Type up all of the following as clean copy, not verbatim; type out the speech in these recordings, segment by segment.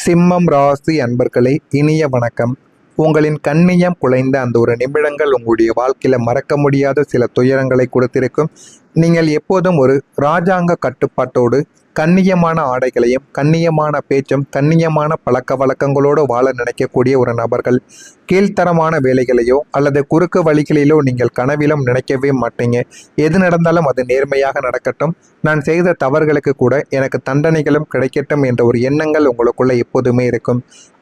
சிம்மம் ராசி அன்பர்களே, இனிய வணக்கம். உங்களின் கண்ணியம் குலைந்த அந்த ஒரு நிமிடங்கள் உங்களுடைய வாழ்க்கையில மறக்க முடியாத சில துயரங்களை கொடுத்திருக்கும். நீங்கள் எப்போதும் ஒரு ராஜாங்க கட்டுப்பாட்டோடு கண்ணியமான ஆடைகளையும் கண்ணியமான பேச்சும் கண்ணியமான பழக்க வழக்கங்களோடு வாழ நினைக்கக்கூடிய ஒரு நபர்கள். கீழ்த்தரமான வேலைகளையோ அல்லது குறுக்கு வழிகளிலோ நீங்கள் கனவிலும் நினைக்கவே மாட்டீங்க. எது நடந்தாலும் அது நேர்மையாக நடக்கட்டும், நான் செய்த தவறுகளுக்கு கூட எனக்கு தண்டனைகளும் கிடைக்கட்டும் என்ற ஒரு எண்ணங்கள் உங்களுக்குள்ள எப்போதுமே இருக்கும்.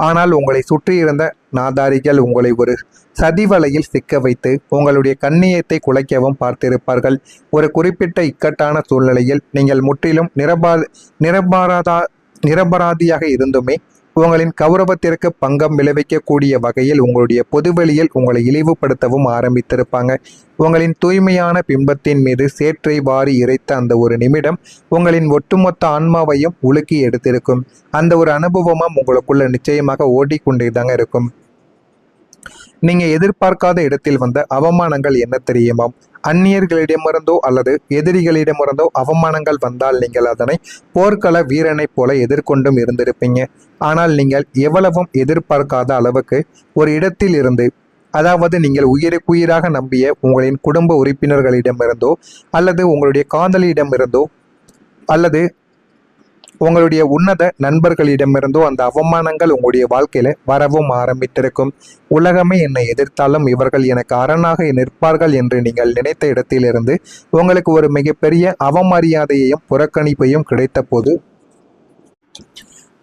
ஆனால் உங்களை சுற்றியிருந்த நாதாரிகள் உங்களை ஒரு சதிவலையில் சிக்க வைத்து உங்களுடைய கண்ணியத்தை குலைக்கவும் பார்த்திருப்பார்கள். ஒரு குறிப்பிட்ட இக்கட்டான சூழ்நிலையில் நீங்கள் முற்றிலும் நிரபராதியாக இருந்துமே உங்களின் கௌரவத்திற்கு பங்கம் விளைவிக்கக்கூடிய வகையில் உங்களுடைய பொதுவெளியில் உங்களை இழிவுபடுத்தவும் ஆரம்பித்திருப்பாங்க. உங்களின் தூய்மையான பிம்பத்தின் மீது சேற்றை வாரி இறைத்த அந்த ஒரு நிமிடம் உங்களின் ஒட்டுமொத்த ஆன்மாவையும் உலுக்கி எடுத்திருக்கும். அந்த ஒரு அனுபவமும் உங்களுக்குள்ள நிச்சயமாக ஓடிக்கொண்டே தாங்க இருக்கும். நீங்க எதிர்பார்க்காத இடத்தில் வந்த அவமானங்கள் என்ன தெரியுமா? அந்நியர்களிடமிருந்தோ அல்லது எதிரிகளிடமிருந்தோ அவமானங்கள் வந்தால் நீங்கள் அதனை போர்க்கள வீரனைப் போல எதிர்கொண்டும் இருந்திருப்பீங்க. ஆனால் நீங்கள் எவ்வளவும் எதிர்பார்க்காத அளவுக்கு ஒரு இடத்தில் இருந்து, அதாவது நீங்கள் உயிருக்குயிராக நம்பிய உங்களின் குடும்ப உறுப்பினர்களிடமிருந்தோ அல்லது உங்களுடைய காதலியிடமிருந்தோ அல்லது உங்களுடைய உன்னத நண்பர்களிடமிருந்தோ அந்த அவமானங்கள் உங்களுடைய வாழ்க்கையில வரவும் ஆரம்பித்திருக்கும். உலகமே என்னை எதிர்த்தாலும் இவர்கள் எனக்கு அரணாக நிற்பார்கள் என்று நீங்கள் நினைத்த இடத்திலிருந்து உங்களுக்கு ஒரு மிகப்பெரிய அவமரியாதையையும் புறக்கணிப்பையும் கிடைத்த போது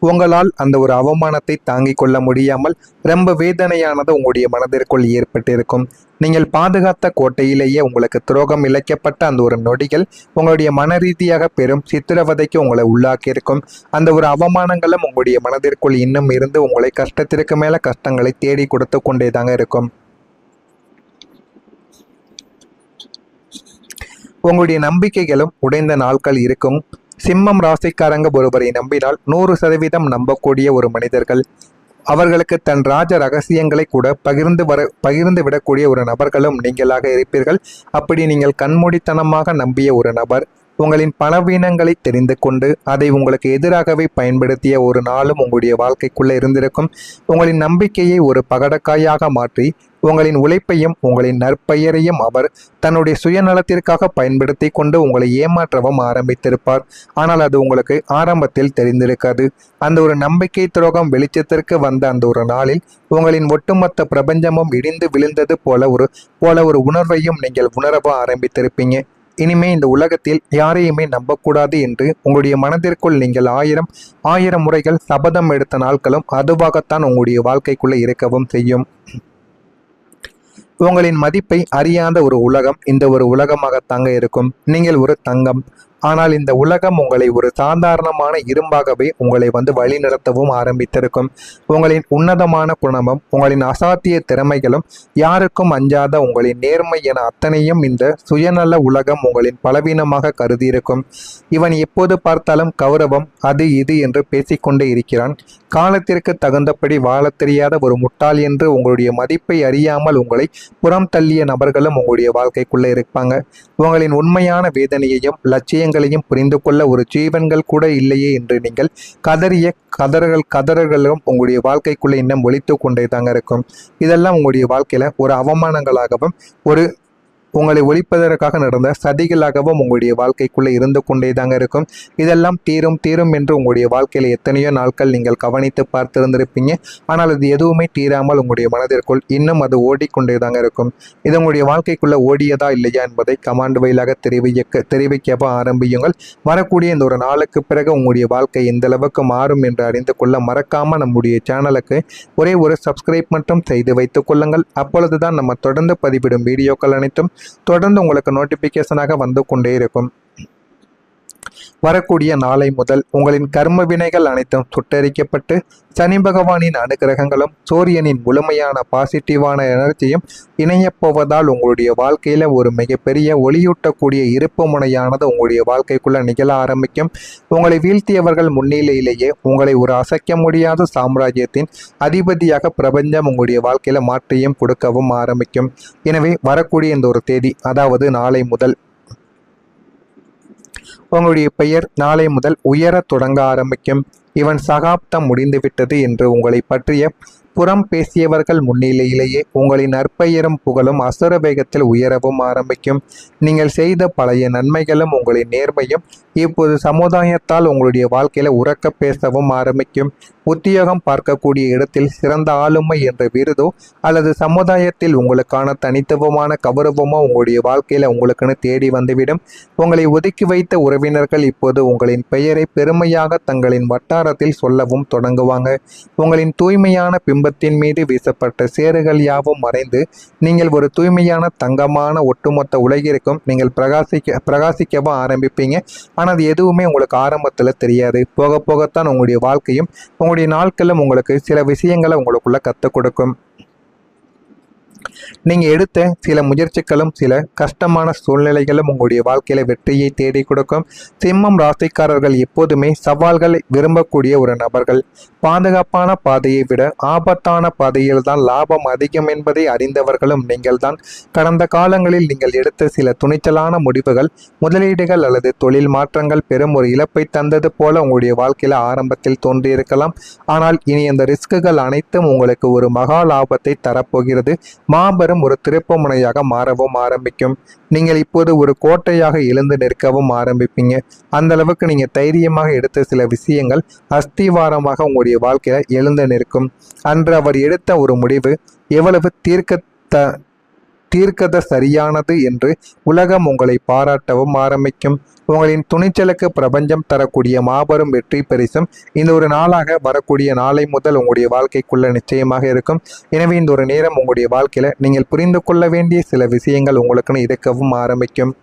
உங்களால் அந்த ஒரு அவமானத்தை தாங்கிக் கொள்ள முடியாமல் ரொம்ப வேதனையானது உங்களுடைய மனதிற்குள் ஏற்பட்டிருக்கும். நீங்கள் பாதுகாத்த கோட்டையிலேயே உங்களுக்கு துரோகம் இழைக்கப்பட்ட அந்த ஒரு நொடிகள் உங்களுடைய மன ரீதியாக பெரும் சித்திரவதைக்கு உங்களை உள்ளாக்கியிருக்கும். அந்த ஒரு அவமானங்களும் உங்களுடைய மனதிற்குள் இன்னும் இருந்து உங்களை கஷ்டத்திற்கு மேல கஷ்டங்களை தேடி கொடுத்து கொண்டே தாங்க இருக்கும். உங்களுடைய நம்பிக்கைகளும் உடைந்த நாட்கள் இருக்கும். சிம்மம் ராசிக்காரங்க ஒருவரை நம்பினால் 100% நம்பக்கூடிய ஒரு மனிதர்கள். அவர்களுக்கு தன் ராஜ ரகசியங்களை கூட பகிர்ந்து விடக்கூடிய ஒரு நபர்களும் நீங்களாக இருப்பீர்கள். அப்படி நீங்கள் கண்மூடித்தனமாக நம்பிய ஒரு நபர் உங்களின் பலவீனங்களை தெரிந்து கொண்டு அதை உங்களுக்கு எதிராகவே பயன்படுத்திய ஒரு நாளும் உங்களுடைய வாழ்க்கைக்குள்ள இருந்திருக்கும். உங்களின் நம்பிக்கையை ஒரு பகடக்காயாக மாற்றி உங்களின் உழைப்பையும் உங்களின் நற்பெயரையும் அவர் தன்னுடைய சுயநலத்திற்காக பயன்படுத்தி கொண்டு உங்களை ஏமாற்றவும் ஆரம்பித்திருப்பார். ஆனால் அது உங்களுக்கு ஆரம்பத்தில் தெரிந்திருக்காது. அந்த ஒரு நம்பிக்கை துரோகம் வெளிச்சத்திற்கு வந்த அந்த ஒரு நாளில் உங்களின் ஒட்டுமொத்த பிரபஞ்சமும் இடிந்து விழுந்தது போல ஒரு உணர்வையும் நீங்கள் உணரவும் ஆரம்பித்திருப்பீங்க. இனிமே இந்த உலகத்தில் யாரையுமே நம்பக்கூடாது என்று உங்களுடைய மனதிற்குள் நீங்கள் ஆயிரம் முறைகள் சபதம் எடுத்த நாட்களும் அதுவாகத்தான் உங்களுடைய வாழ்க்கைக்குள்ள இருக்கவும் செய்யும். உங்களின் மதிப்பை அறியாத ஒரு உலகம் இந்த ஒரு உலகமாகத்தாங்க இருக்கும். நீங்கள் ஒரு தங்கம். ஆனால் இந்த உலகம் உங்களை ஒரு சாதாரணமான இரும்பாகவே உங்களை வழி நடத்தவும் ஆரம்பித்திருக்கும். உங்களின் உன்னதமான குணமும் உங்களின் அசாத்திய திறமைகளும் யாருக்கும் அஞ்சாத உங்களின் நேர்மை என அத்தனையும் இந்த சுயநல உலகம் உங்களின் பலவீனமாக கருதியிருக்கும். இவன் எப்போது பார்த்தாலும் கௌரவம் அது இது என்று பேசிக்கொண்டே இருக்கிறான். காலத்திற்கு தகுந்தபடி வாழ தெரியாத ஒரு முட்டாள் என்று உங்களுடைய மதிப்பை அறியாமல் உங்களை புறம் தள்ளிய நபர்களும் உங்களுடைய வாழ்க்கைக்குள்ளே இருப்பாங்க. உங்களின் உண்மையான வேதனையையும் லட்சியங்களையும் புரிந்து கொள்ள ஒரு ஜீவன்கள் கூட இல்லையே என்று நீங்கள் கதறிய கதறல்களும் உங்களுடைய வாழ்க்கைக்குள்ளே இன்னும் ஒலித்து கொண்டே தாங்க இருக்கும். இதெல்லாம் உங்களுடைய வாழ்க்கையில ஒரு அவமானங்களாகவும் ஒரு உங்களை ஒழிப்பதற்காக நடந்த சதிகளாகவும் உங்களுடைய வாழ்க்கைக்குள்ளே இருந்து கொண்டே தாங்க இருக்கும். இதெல்லாம் தீரும் என்று உங்களுடைய வாழ்க்கையில் எத்தனையோ நாட்கள் நீங்கள் கவனித்து பார்த்திருந்திருப்பீங்க. ஆனால் அது எதுவுமே தீராமல் உங்களுடைய மனதிற்குள் இன்னும் அது ஓடிக்கொண்டே தாங்க இருக்கும். இது உங்களுடைய வாழ்க்கைக்குள்ள ஓடியதா இல்லையா என்பதை கமாண்ட் வழியாக தெரிவிக்க ஆரம்பியுங்கள். வரக்கூடிய இந்த ஒரு நாளுக்கு பிறகு உங்களுடைய வாழ்க்கை எந்த அளவுக்கு மாறும் என்று அறிந்து கொள்ள மறக்காம நம்முடைய சேனலுக்கு ஒரே ஒரு சப்ஸ்கிரைப் மட்டும் செய்து வைத்துக் கொள்ளுங்கள். அப்பொழுதுதான் நம்ம தொடர்ந்து பதிவிடும் வீடியோக்கள் அனைத்தும் தொடர்ந்து உங்களுக்கு நோட்டிபிகேஷனாக வந்து கொண்டே இருக்கும். வரக்கூடிய நாளை முதல் உங்களின் கர்ம வினைகள் அனைத்தும் சுட்டரிக்கப்பட்டு சனி பகவானின் அனுகிரகங்களும் சூரியனின் முழுமையான பாசிட்டிவான எனர்ஜியும் இணையப்போவதால் உங்களுடைய வாழ்க்கையில ஒரு மிகப்பெரிய ஒளியூட்டக்கூடிய இருப்பு முனையானது உங்களுடைய வாழ்க்கைக்குள்ள நிகழ ஆரம்பிக்கும். உங்களை வீழ்த்தியவர்கள் முன்னிலையிலேயே உங்களை ஒரு அசைக்க முடியாத சாம்ராஜ்யத்தின் அதிபதியாக பிரபஞ்சம் உங்களுடைய வாழ்க்கையில மாற்றியும் கொடுக்கவும் ஆரம்பிக்கும். எனவே வரக்கூடிய இந்த ஒரு தேதி, அதாவது நாளை முதல் உங்களுடைய பெயர் நாளை முதல் உயர தொடங்க ஆரம்பிக்கும். இவன் சகாப்தம் முடிந்துவிட்டது என்று உங்களை பற்றிய புறம் பேசியவர்கள் முன்னிலையிலேயே உங்களின் நற்பெயரும் புகழும் அசுர வேகத்தில் உயரவும் ஆரம்பிக்கும். நீங்கள் செய்த பழைய நன்மைகளும் உங்களின் நேர்மையும் இப்போது சமுதாயத்தால் உங்களுடைய வாழ்க்கையில உறக்க பேசவும் ஆரம்பிக்கும். உத்தியோகம் பார்க்கக்கூடிய இடத்தில் சிறந்த ஆளுமை என்ற விருதோ அல்லது சமுதாயத்தில் உங்களுக்கான தனித்துவமான கௌரவமோ உங்களுடைய வாழ்க்கையில உங்களுக்குன்னு தேடி வந்துவிடும். உங்களை ஒதுக்கி வைத்த உறவினர்கள் இப்போது உங்களின் பெயரை பெருமையாக தங்களின் வட்டாரத்தில் சொல்லவும் தொடங்குவாங்க. உங்களின் தூய்மையான பிம்பத்தின் மீது வீசப்பட்ட சேறுகள் யாவும் மறைந்து நீங்கள் ஒரு தூய்மையான தங்கமான ஒட்டுமொத்த உலகிற்கும் நீங்கள் பிரகாசிக்கவும் ஆரம்பிப்பீங்க. ஆனால் அது எதுவுமே உங்களுக்கு ஆரம்பத்தில் தெரியாது. போக போகத்தான் உங்களுடைய வாழ்க்கையும் உங்களுடைய நாட்களும் உங்களுக்கு சில விஷயங்களை உங்களுக்குள்ள கற்றுக் கொடுக்கும். நீங்க எடுத்த சில முயற்சிகளும் சில கஷ்டமான சூழ்நிலைகளும் உங்களுடைய வாழ்க்கையில வெற்றியை தேடி கொடுக்கும். சிம்மம் ராசிக்காரர்கள் எப்போதுமே சவால்களை விரும்பக்கூடிய ஒரு நபர்கள். பாதுகாப்பான பாதையை விட ஆபத்தான பாதையில் தான் லாபம் அதிகம் என்பதை அறிந்தவர்களும் நீங்கள் தான். கடந்த காலங்களில் நீங்கள் எடுத்த சில துணிச்சலான முடிவுகள், முதலீடுகள் அல்லது தொழில் மாற்றங்கள் பெரும் ஒரு இழப்பை தந்தது போல உங்களுடைய வாழ்க்கையில ஆரம்பத்தில் தோன்றியிருக்கலாம். ஆனால் இனி அந்த ரிஸ்குகள் அனைத்தும் உங்களுக்கு ஒரு மகா லாபத்தை தரப்போகிறது. மாபெரும் ஒரு திருப்பு முனையாக மாறவும் ஆரம்பிக்கும். நீங்கள் இப்போது ஒரு கோட்டையாக எழுந்து நிற்கவும் ஆரம்பிப்பீங்க. அந்த அளவுக்கு நீங்க தைரியமாக எடுத்த சில விஷயங்கள் அஸ்திவாரமாக உங்களுடைய வாழ்க்கையில எழுந்து நிற்கும். அன்று அவர் எடுத்த ஒரு முடிவு எவ்வளவு தீர்க்கத சரியானது என்று உலகம் உங்களை பாராட்டவும் ஆரம்பிக்கும். உங்களின் துணிச்சலுக்கு பிரபஞ்சம் தரக்கூடிய மாபெரும் வெற்றி பரிசும் இந்த ஒரு நாளாக வரக்கூடிய நாளை முதல் உங்களுடைய வாழ்க்கைக்குள்ள நிச்சயமாக இருக்கும். எனவே இந்த ஒரு நேரம் உங்களுடைய வாழ்க்கையில நீங்கள் புரிந்து கொள்ள வேண்டிய சில விஷயங்கள் உங்களுக்குன்னு இருக்கவும் ஆரம்பிக்கும்.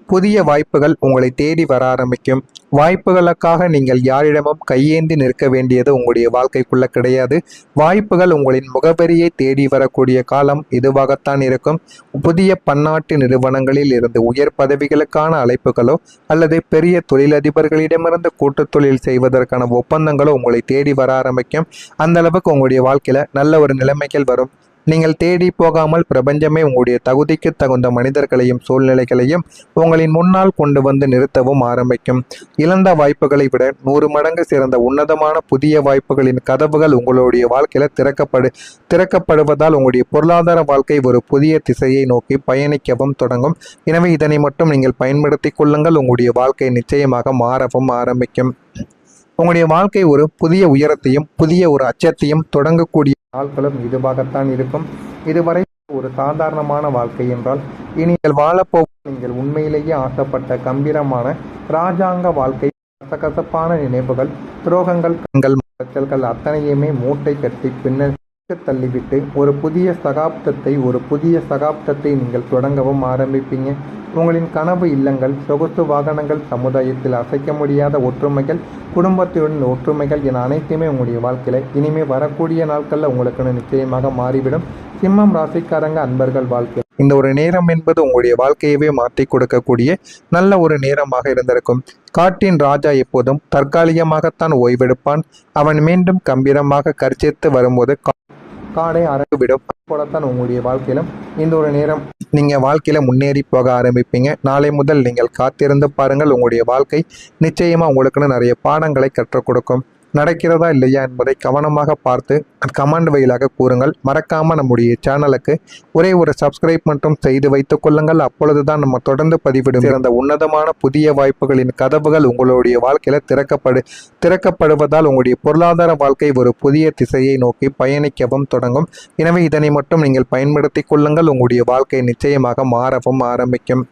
புதிய வாய்ப்புகள் உங்களை தேடி வர ஆரம்பிக்கும். வாய்ப்புகளுக்காக நீங்கள் யாரிடமும் கையேந்தி நிற்க வேண்டியது உங்களுடைய வாழ்க்கைக்குள்ள கிடையாது. வாய்ப்புகள் உங்களின் முகவரியை தேடி வரக்கூடிய காலம் இதுவாகத்தான் இருக்கும். புதிய பன்னாட்டு நிறுவனங்களில் இருந்து உயர் பதவிகளுக்கான அழைப்புகளோ அல்லது பெரிய தொழிலதிபர்களிடமிருந்து கூட்டு தொழில் செய்வதற்கான ஒப்பந்தங்களோ உங்களை தேடி வர ஆரம்பிக்கும். அந்த அளவுக்கு உங்களுடைய வாழ்க்கையில நல்ல ஒரு நிலைமைகள் வரும். நீங்கள் தேடி போகாமல் பிரபஞ்சமே உங்களுடைய தகுதிக்கு தகுந்த மனிதர்களையும் சூழ்நிலைகளையும் உங்களின் முன்னால் கொண்டு வந்து நிறுத்தவும் ஆரம்பிக்கும். இழந்த வாய்ப்புகளை விட 100 மடங்கு சிறந்த உன்னதமான புதிய வாய்ப்புகளின் கதவுகள் உங்களுடைய வாழ்க்கையில திறக்கப்படுவதால் உங்களுடைய பொருளாதார வாழ்க்கை ஒரு புதிய திசையை நோக்கி பயணிக்கவும் தொடங்கும். எனவே இதனை மட்டும் நீங்கள் பயன்படுத்தி கொள்ளுங்கள். உங்களுடைய வாழ்க்கை நிச்சயமாக மாறவும் ஆரம்பிக்கும். உங்களுடைய வாழ்க்கை ஒரு புதிய உயரத்தையும் புதிய ஒரு அச்சத்தையும் தொடங்கக்கூடிய நாட்களும் இதுவாகத்தான் இருக்கும். இதுவரை ஒரு சாதாரணமான வாழ்க்கை என்றால் இனி நீங்கள் வாழப்போகும் நீங்கள் உண்மையிலேயே ஆசைப்பட்ட கம்பீரமான இராஜாங்க வாழ்க்கை. கசகசப்பான நினைவுகள், துரோகங்கள், கண்கள், மறைச்சல்கள் அத்தனையுமே மூட்டை கட்டி பின்னர் தள்ளிவிட்டு ஒரு புதிய சகாப்தத்தை நீங்கள் தொடங்கவும் ஆரம்பிப்பீங்க. உங்களின் கனவு இல்லங்கள், சொகுசு வாகனங்கள், சமுதாயத்தில் அசைக்க முடியாத ஒற்றுமைகள், குடும்பத்துடன் ஒற்றுமைகள் என அனைத்துமே உங்களுடைய வாழ்க்கையில இனிமே வரக்கூடிய நாட்கள்ல உங்களுக்குன்னு நிச்சயமாக மாறிவிடும். சிம்மம் ராசிக்காரங்க அன்பர்கள் வாழ்க்கை இந்த ஒரு நேரம் என்பது உங்களுடைய வாழ்க்கையவே மாற்றி கொடுக்கக்கூடிய நல்ல ஒரு நேரமாக இருந்திருக்கும். காட்டின் ராஜா எப்போதும் தற்காலிகமாகத்தான் ஓய்வெடுப்பான். அவன் மீண்டும் கம்பீரமாக கர்ஜித்து வரும்போது காடை அரங்குவிடும். போலத்தான் உங்களுடைய வாழ்க்கையிலும் இந்த ஒரு நேரம் நீங்க வாழ்க்கையில முன்னேறி போக ஆரம்பிப்பீங்க. நாளை முதல் நீங்கள் காத்திருந்து பாருங்கள். உங்களுடைய வாழ்க்கை நிச்சயமா உங்களுக்குன்னு நிறைய பாடங்களை கற்றுக் கொடுக்கும். நடக்கிறதா இல்லையா என்பதை கவனமாக பார்த்து கமெண்ட் வழியாக கூறுங்கள். மறக்காம நம்முடைய சேனலுக்கு ஒரே ஒரு சப்ஸ்கிரைப் மட்டும் செய்து வைத்துக் கொள்ளுங்கள். அப்பொழுதுதான் நம்ம தொடர்ந்து பதிவிடும் சிறந்த உன்னதமான புதிய வாய்ப்புகளின் கதவுகள் உங்களுடைய வாழ்க்கையில திறக்கப்படுவதால் உங்களுடைய பொருளாதார வாழ்க்கை ஒரு புதிய திசையை நோக்கி பயணிக்கவும் தொடங்கும். எனவே இதனை மட்டும் நீங்கள் பயன்படுத்தி கொள்ளுங்கள். உங்களுடைய வாழ்க்கை நிச்சயமாக மாறவும் ஆரம்பிக்கும்.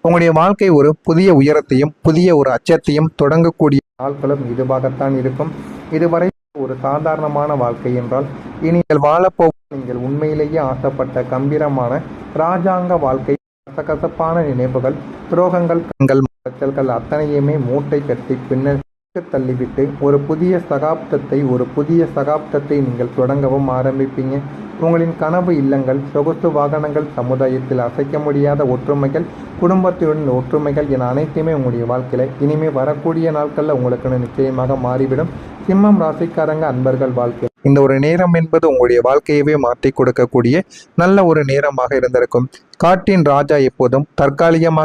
உங்களுடைய வாழ்க்கை ஒரு புதிய உயரத்தையும் புதிய ஒரு அச்சத்தையும் தொடங்கக்கூடிய நாட்களும் இதுவாகத்தான் இருக்கும். இதுவரை ஒரு சாதாரணமான வாழ்க்கை என்றால் இனி நீங்கள் வாழப்போகும் நீங்கள் உண்மையிலேயே ஆசைப்பட்ட கம்பீரமான இராஜாங்க வாழ்க்கை. கசகசப்பான நினைவுகள், துரோகங்கள், கண்கள், மறைச்சல்கள் அத்தனையுமே மூட்டை கட்டி பின்னர் தள்ளிவிட்டு ஒரு புதிய சகாப்தத்தை நீங்கள் தொடங்கவும் ஆரம்பிப்பீங்க. உங்களின் கனவு இல்லங்கள், சொகுசு வாகனங்கள், சமுதாயத்தில் அசைக்க முடியாத ஒற்றுமைகள், குடும்பத்துடன் ஒற்றுமைகள் என அனைத்துமே உங்களுடைய வாழ்க்கையில இனிமே வரக்கூடிய நாட்கள்ல உங்களுக்குன்னு நிச்சயமாக மாறிவிடும். சிம்மம் ராசிக்காரங்க அன்பர்கள் வாழ்க்கை இந்த ஒரு நேரம் என்பது உங்களுடைய வாழ்க்கையவே மாற்றி கொடுக்கக்கூடிய நல்ல ஒரு நேரமாக இருந்திருக்கும். காட்டின் ராஜா எப்போதும் தற்காலிகமாக